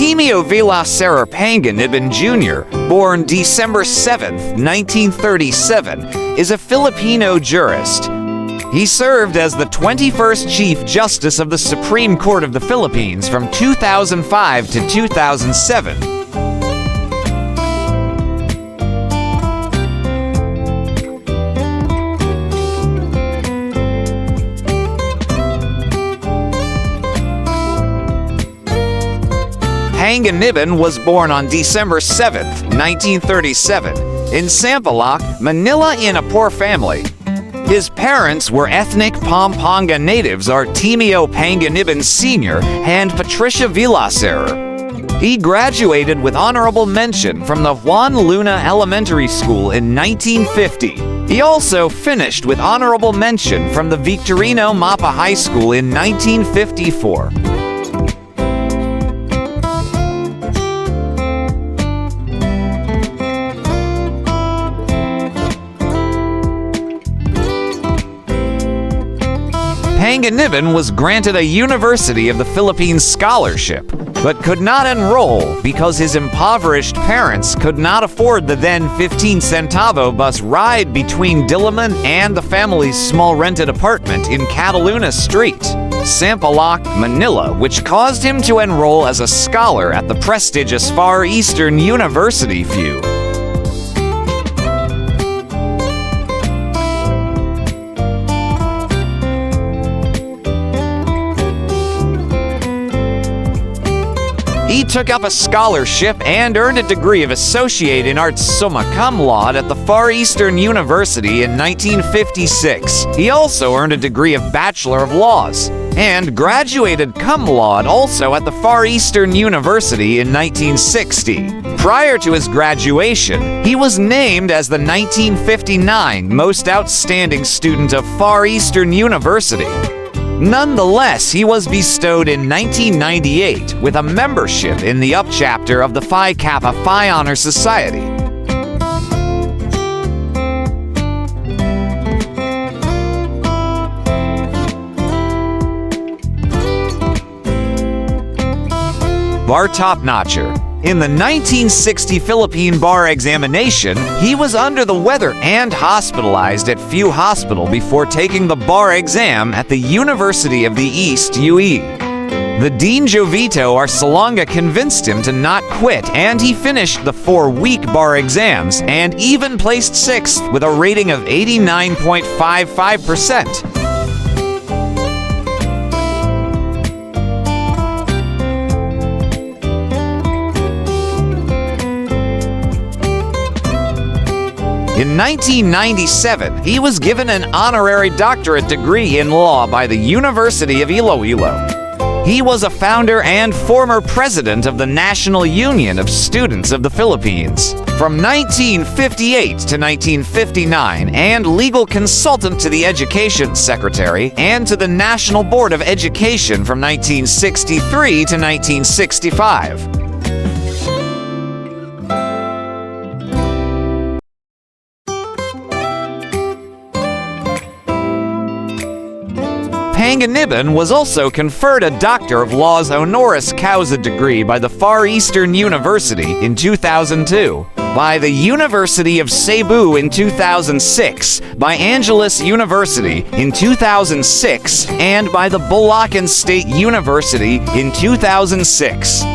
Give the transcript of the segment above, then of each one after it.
Artemio Panganiban Jr., born December 7, 1937, is a Filipino jurist. He served as the 21st Chief Justice of the Supreme Court of the Philippines from 2005 to 2007. Panganiban was born on December 7, 1937, in Sampaloc, Manila in a poor family. His parents were ethnic Pampanga natives Artemio Panganiban Sr. and Patricia Villaserer. He graduated with honorable mention from the Juan Luna Elementary School in 1950. He also finished with honorable mention from the Victorino Mapa High School in 1954. Panganiban was granted a University of the Philippines scholarship, but could not enroll because his impoverished parents could not afford the then 15-centavo bus ride between Diliman and the family's small rented apartment in Cataluna Street, Sampaloc, Manila, which caused him to enroll as a scholar at the prestigious Far Eastern University FEU. He took up a scholarship and earned a degree of Associate in Arts summa cum laude at the Far Eastern University in 1956. He also earned a degree of Bachelor of Laws and graduated cum laude also at the Far Eastern University in 1960. Prior to his graduation, he was named as the 1959 Most Outstanding Student of Far Eastern University. Nonetheless, he was bestowed in 1998 with a membership in the upchapter of the Phi Kappa Phi Honor Society. Bar top-notcher. In the 1960 Philippine bar examination, he was under the weather and hospitalized at FEU Hospital before taking the bar exam at the University of the East UE. The Dean Jovito Arcelonga convinced him to not quit, and he finished the 4-week bar exams and even placed 6th with a rating of 89.55%. In 1997, he was given an honorary doctorate degree in law by the University of Iloilo. He was a founder and former president of the National Union of Students of the Philippines from 1958 to 1959 and legal consultant to the Education Secretary and to the National Board of Education from 1963 to 1965. Panganiban was also conferred a Doctor of Laws honoris causa degree by the Far Eastern University in 2002, by the University of Cebu in 2006, by Angeles University in 2006, and by the Bulacan State University in 2006.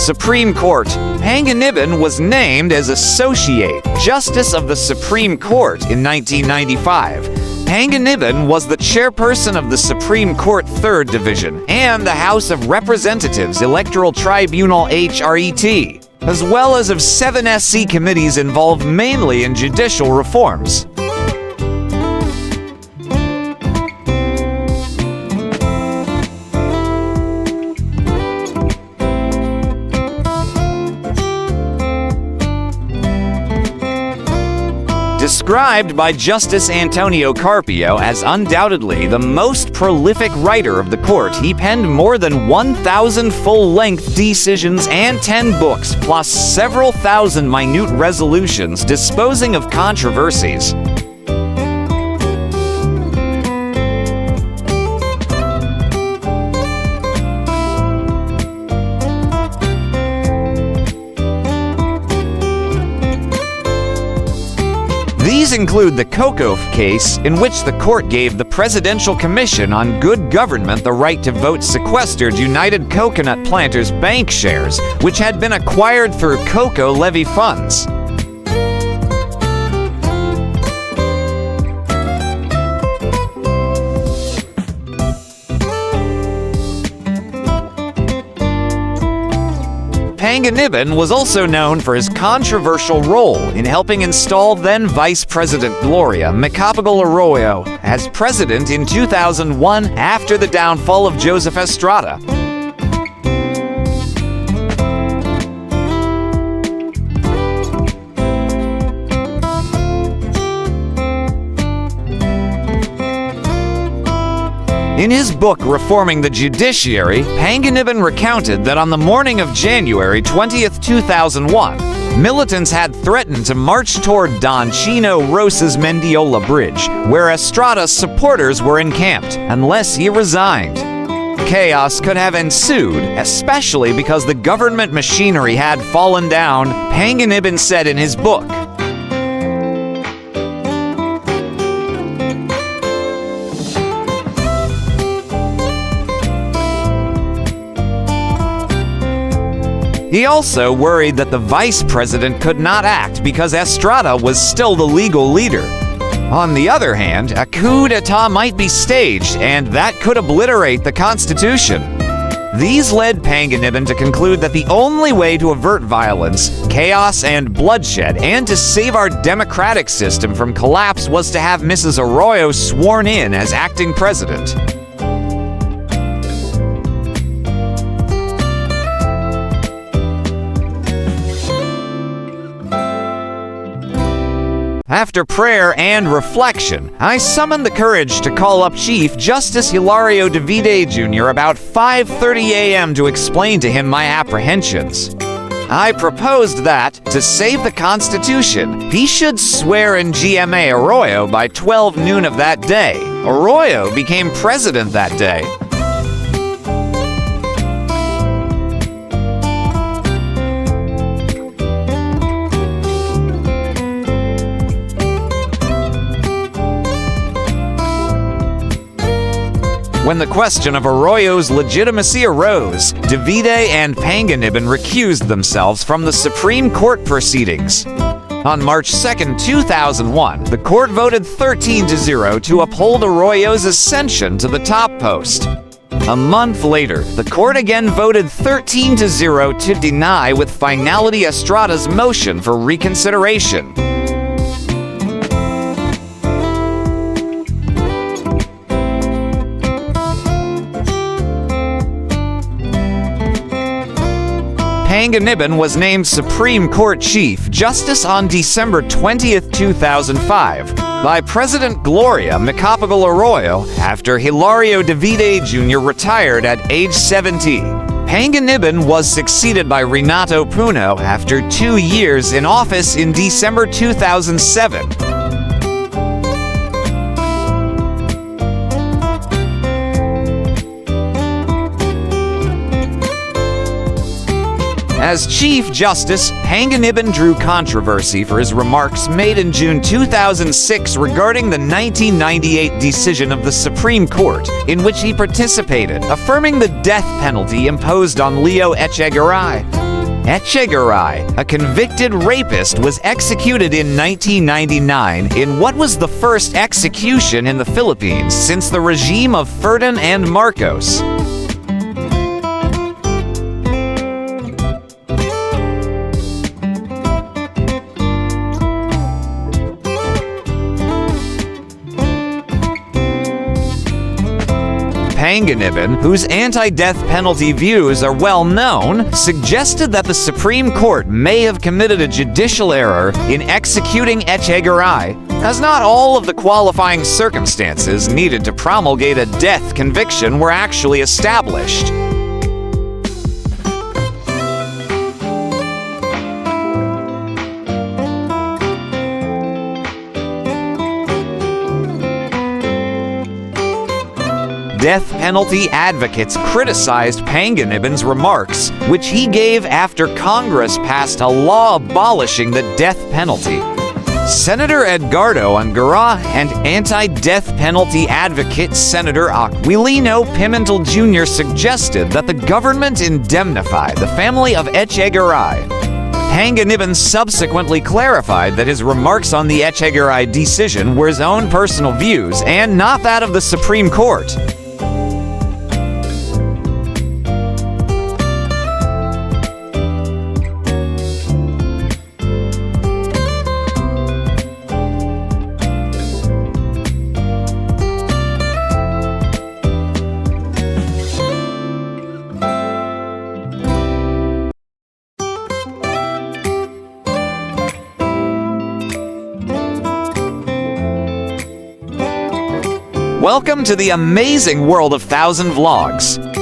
Supreme Court. Panganiban was named as Associate Justice of the Supreme Court in 1995. Panganiban was the chairperson of the Supreme Court 3rd Division and the House of Representatives Electoral Tribunal HRET, as well as of 7 SC committees involved mainly in judicial reforms. Described by Justice Antonio Carpio as undoubtedly the most prolific writer of the court, he penned more than 1,000 full-length decisions and 10 books, plus several thousand minute resolutions disposing of controversies. These include the Cocoa case, in which the court gave the Presidential Commission on Good Government the right to vote sequestered United Coconut Planters bank shares, which had been acquired through cocoa levy funds. Panganiban was also known for his controversial role in helping install then Vice President Gloria Macapagal Arroyo as president in 2001 after the downfall of Joseph Estrada. In his book, Reforming the Judiciary, Panganiban recounted that on the morning of January 20, 2001, militants had threatened to march toward Don Chino Rosa's Mendiola Bridge, where Estrada's supporters were encamped, unless he resigned. Chaos could have ensued, especially because the government machinery had fallen down, Panganiban said in his book. He also worried that the vice president could not act because Estrada was still the legal leader. On the other hand, a coup d'etat might be staged, and that could obliterate the Constitution. These led Panganiban to conclude that the only way to avert violence, chaos, and bloodshed, and to save our democratic system from collapse was to have Mrs. Arroyo sworn in as acting president. After prayer and reflection, I summoned the courage to call up Chief Justice Hilario Davide Jr. about 5:30 a.m. to explain to him my apprehensions. I proposed that, to save the Constitution, he should swear in GMA Arroyo by 12 noon of that day. Arroyo became president that day. When the question of Arroyo's legitimacy arose, Davide and Panganiban recused themselves from the Supreme Court proceedings. On March 2, 2001, the court voted 13-0 to uphold Arroyo's ascension to the top post. A month later, the court again voted 13-0 to deny with finality Estrada's motion for reconsideration. Panganiban was named Supreme Court Chief Justice on December 20, 2005, by President Gloria Macapagal Arroyo after Hilario Davide Jr. retired at age 70. Panganiban was succeeded by Renato Puno after 2 years in office in December 2007. As Chief Justice, Panganiban drew controversy for his remarks made in June 2006 regarding the 1998 decision of the Supreme Court, in which he participated, affirming the death penalty imposed on Leo Echegaray. Echegaray, a convicted rapist, was executed in 1999 in what was the first execution in the Philippines since the regime of Ferdinand Marcos. Panganiban, whose anti-death penalty views are well known, suggested that the Supreme Court may have committed a judicial error in executing Echegaray, as not all of the qualifying circumstances needed to promulgate a death conviction were actually established. Death penalty advocates criticized Panganiban's remarks, which he gave after Congress passed a law abolishing the death penalty. Senator Edgardo Angara and anti-death penalty advocate Senator Aquilino Pimentel Jr. suggested that the government indemnify the family of Echegaray. Panganiban subsequently clarified that his remarks on the Echegaray decision were his own personal views and not that of the Supreme Court. Welcome to the amazing world of 1000 Vlogs.